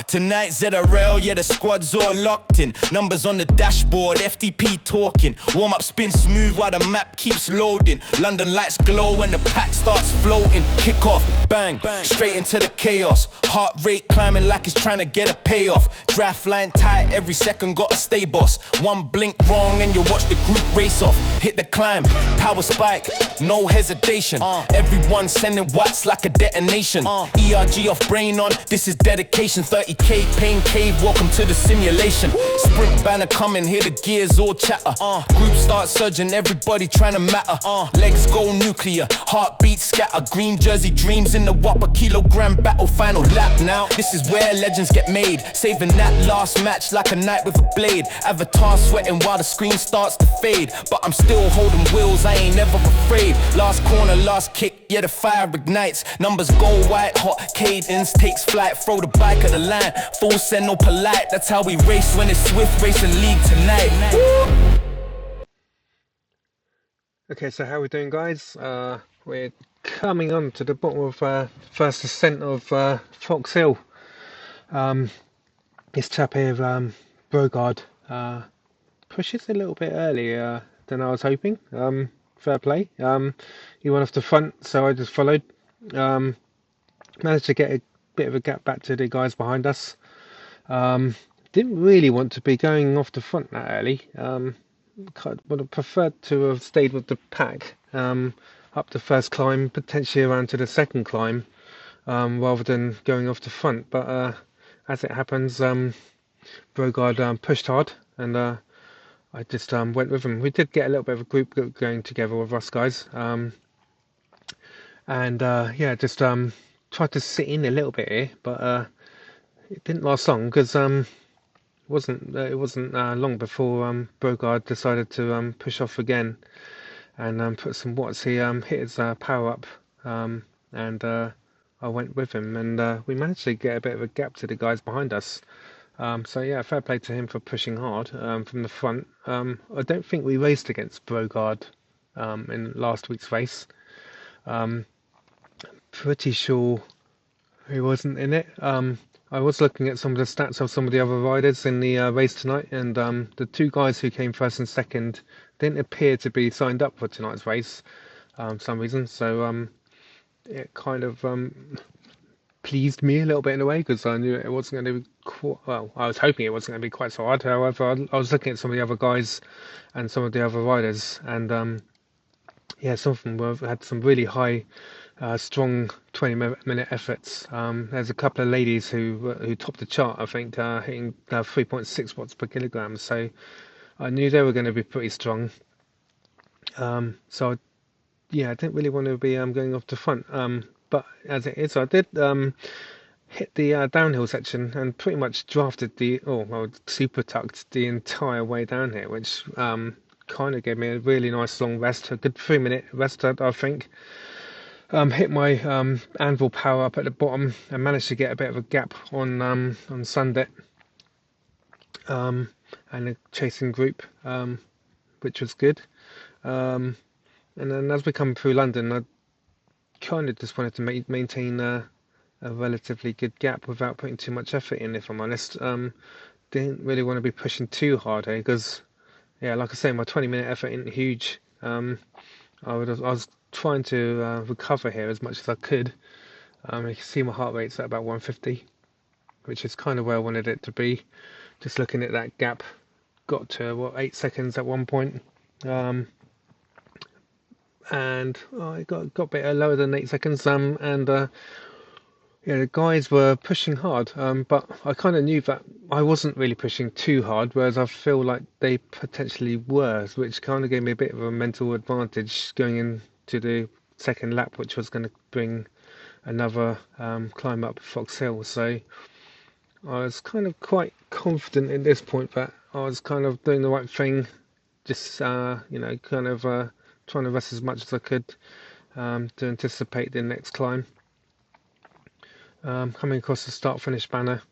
Tonight ZRL, yeah, the squad's all locked in. Numbers on the dashboard, FTP talking. Warm up spin smooth while the map keeps loading. London lights glow when the pack starts floating. Kick off, bang, straight into the chaos. Heart rate climbing like it's trying to get a payoff. Draft line tight, every second gotta stay boss. One blink wrong and you watch the group race off. Hit the climb, power spike, no hesitation. Everyone sending watts like a detonation. ERG off brain on, this is dedication. 30k pain cave, welcome to the simulation. Sprint banner coming, hear the gears all chatter. Group start surging, everybody trying to matter. Legs go nuclear, heartbeat scatter. Green jersey dreams in the Whopper kilogram battle. Final lap now, this is where legends get made. Saving that last match like a knight with a blade. Avatar sweating while the screen starts to fade. But I'm still holding wheels, I ain't never afraid. Last corner, last kick, yeah the fire ignites. Numbers go white hot, cadence takes flight. Throw the bike at the line, full send no polite. That's how we race when it's Zwift racing league tonight. Woo! Okay, so how are we doing, guys? We're coming on to the bottom of first ascent of Fox Hill. This chap here, Brogard, pushes a little bit earlier than I was hoping. Fair play. He went off the front, so I just followed. Managed to get a bit of a gap back to the guys behind us. Didn't really want to be going off the front that early. Would have preferred to have stayed with the pack up the first climb, potentially around to the second climb, rather than going off the front. But as it happens, Brogard pushed hard, and I just went with him. We did get a little bit of a group going together with us guys, and yeah, just tried to sit in a little bit here, but it didn't last long because it wasn't long before Brogard decided to push off again and put some watts. He hit his power up, and I went with him, and we managed to get a bit of a gap to the guys behind us. So yeah, fair play to him for pushing hard from the front. I don't think we raced against Brogard in last week's race. Pretty sure he wasn't in it. I was looking at some of the stats of some of the other riders in the race tonight, and the two guys who came first and second didn't appear to be signed up for tonight's race for some reason. So it kind of pleased me a little bit in a way, because I knew it wasn't going to be quite, well, I was hoping it wasn't going to be quite so hard. However, I was looking at some of the other guys and some of the other riders, and yeah, some of them had some really high, strong 20-minute efforts. There's a couple of ladies who topped the chart, I think, hitting 3.6 watts per kilogram. So I knew they were going to be pretty strong. So yeah, I didn't really want to be going off the front. But as it is, I did hit the downhill section and pretty much drafted super tucked the entire way down here, which kind of gave me a really nice long rest, a good 3-minute rest, I think. Hit my anvil power up at the bottom and managed to get a bit of a gap on Sunday and a chasing group, which was good. And then as we come through London, I kind of just wanted to maintain a relatively good gap without putting too much effort in, if I'm honest. Didn't really want to be pushing too hard here because, yeah, like I say, my 20-minute effort isn't huge. I was trying to recover here as much as I could. You can see my heart rate's at about 150, which is kind of where I wanted it to be. Just looking at that gap, got to 8 seconds at one point. And it got a bit lower than 8 seconds, and yeah, the guys were pushing hard, but I kind of knew that I wasn't really pushing too hard, whereas I feel like they potentially were, which kind of gave me a bit of a mental advantage going into the second lap, which was going to bring another climb up Fox Hill. So I was kind of quite confident at this point that I was kind of doing the right thing, just kind of trying to rest as much as I could to anticipate the next climb. Coming across the start-finish banner,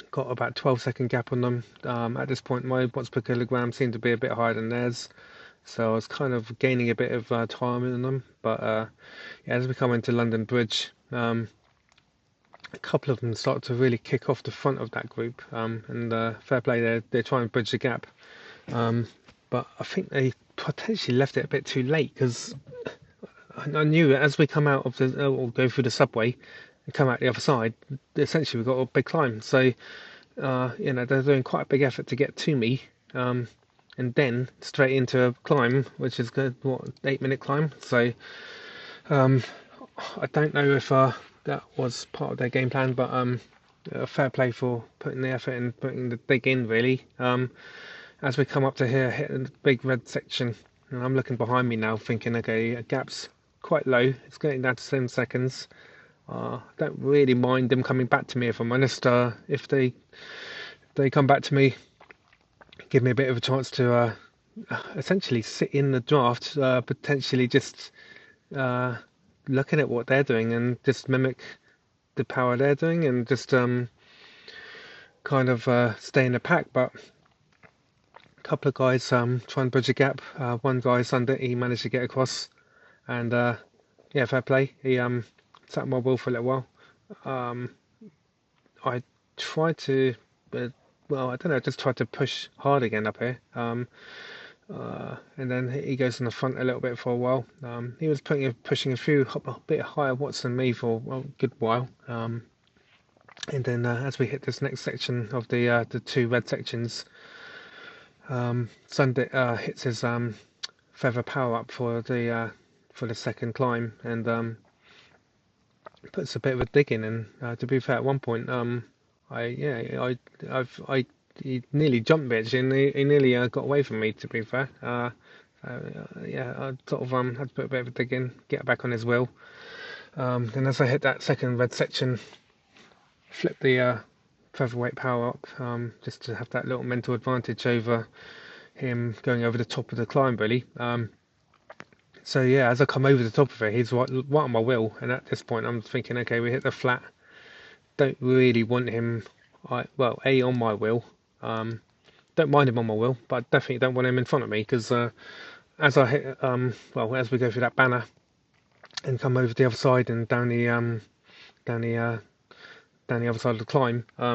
got about 12-second gap on them. At this point, my watts per kilogram seemed to be a bit higher than theirs, so I was kind of gaining a bit of time in them. But yeah, as we come into London Bridge, a couple of them start to really kick off the front of that group, and fair play, they're trying to bridge the gap. Um, but I think they potentially left it a bit too late because I knew as we come out of the or go through the subway and come out the other side, essentially we've got a big climb. So they're doing quite a big effort to get to me, and then straight into a climb, which is good, what, 8 minute climb. So um, I don't know if that was part of their game plan, but fair play for putting the effort and putting the dig in, really. As we come up to here, hit a big red section, and I'm looking behind me now, thinking, okay, a gap's quite low. It's getting down to 7 seconds. I don't really mind them coming back to me, if I'm honest. If they come back to me, give me a bit of a chance to essentially sit in the draft, potentially just uh, looking at what they're doing and just mimic the power they're doing and just kind of stay in the pack. But a couple of guys trying to bridge a gap. One guy's under, he managed to get across, and yeah, fair play. He sat on my wheel for a little while. Um, I tried to, well, I don't know, just tried to push hard again up here. And then he goes in the front a little bit for a while. He was pushing a bit higher watts than me for a good while. And then as we hit this next section of the two red sections, Sunday hits his feather power up for the second climb, and puts a bit of a dig in. And to be fair, at one point, he nearly jumped me actually, and he nearly got away from me. To be fair, yeah, I sort of had to put a bit of a dig in, get back on his wheel. Then as I hit that second red section, flip the featherweight power up, just to have that little mental advantage over him going over the top of the climb, really. So yeah, as I come over the top of it, he's right on my wheel, and at this point I'm thinking, okay, we hit the flat. Don't really want him, on my wheel. Don't mind him on my wheel, but I definitely don't want him in front of me because as I hit, as we go through that banner and come over the other side and down the other side of the climb, I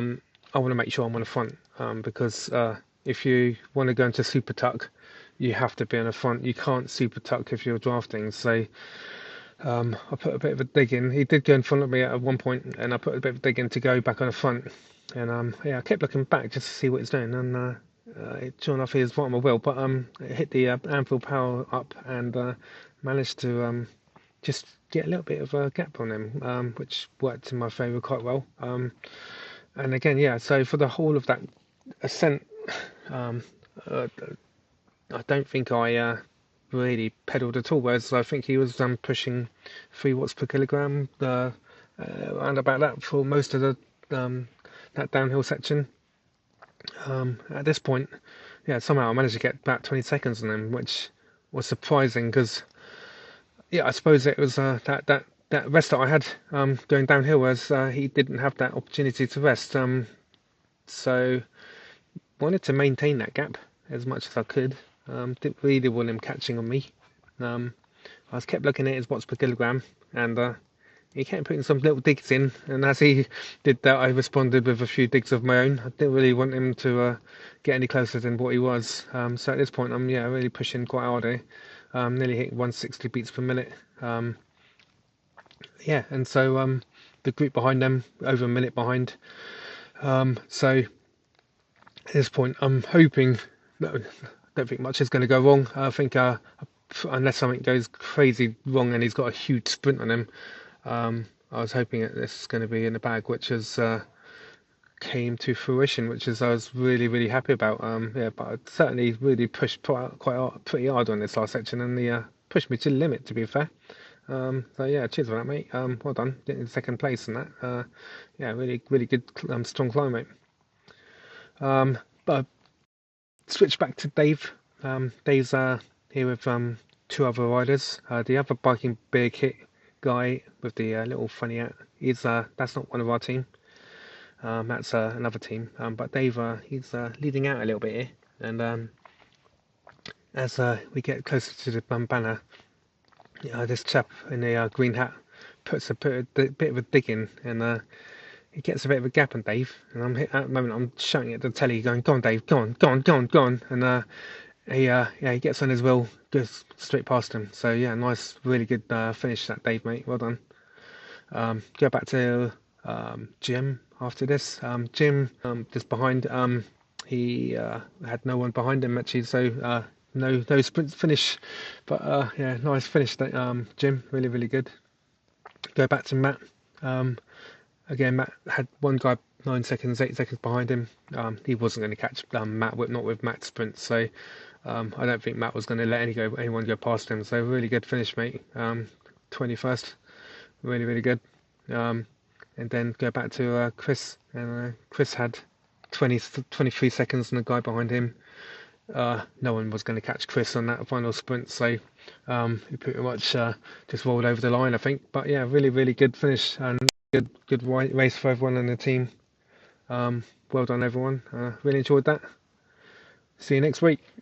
want to make sure I'm on the front, because if you want to go into super tuck, you have to be on the front. You can't super tuck if you're drafting. So I put a bit of a dig in. He did go in front of me at one point, and I put a bit of a dig in to go back on the front. And I kept looking back just to see what he's doing, and sure enough, he was right on my wheel. But it hit the anvil power up and managed to just get a little bit of a gap on him, which worked in my favour quite well. And again, yeah, so for the whole of that ascent, I don't think I really pedalled at all, whereas I think he was pushing 3 watts per kilogram, around about that for most of the that downhill section. At this point, yeah, somehow I managed to get about 20 seconds on him, which was surprising because, yeah, I suppose it was that rest that I had going downhill, was he didn't have that opportunity to rest. So wanted to maintain that gap as much as I could. Didn't really want him catching on me. I was kept looking at his watts per kilogram, and he kept putting some little digs in. And as he did that, I responded with a few digs of my own. I didn't really want him to get any closer than what he was. So at this point, I'm really pushing quite hard here. Nearly hitting 160 beats per minute. And so the group behind them over a minute behind. So at this point, I'm hoping. I don't think much is going to go wrong. I think unless something goes crazy wrong and he's got a huge sprint on him, I was hoping that this is going to be in the bag, which has came to fruition, which is I was really really happy about. But I certainly really pushed pretty hard on this last section, and the pushed me to the limit, to be fair. So yeah, cheers for that, mate. Well done, getting second place in that. Really really good, strong climb, mate. But switch back to Dave. Dave's here with 2 other riders. The other biking big hit guy with the little funny hat, he's that's not one of our team. That's another team. But Dave, he's leading out a little bit here. And as we get closer to the banner, this chap in the green hat put a bit of a dig in, and he gets a bit of a gap on Dave, and at the moment I'm shouting at the telly, going, "Go on, Dave, go on, go on, go on, go on!" And he gets on his wheel, goes straight past him. So yeah, nice, really good finish that Dave, mate. Well done. Go back to Jim after this. Jim just behind. He had no one behind him actually, so no sprint finish. But yeah, nice finish that Jim. Really, really good. Go back to Matt. Um, Again, Matt had one guy 9 seconds, 8 seconds behind him. He wasn't going to catch Matt, not with Matt's sprint. So I don't think Matt was going to let anyone go past him. So really good finish, mate. 21st, really, really good. And then go back to Chris, and Chris had 23 seconds, and the guy behind him. No one was going to catch Chris on that final sprint, so he pretty much just rolled over the line, I think. But yeah, really, really good finish and good race for everyone in the team. Well done, everyone. Really enjoyed that. See you next week.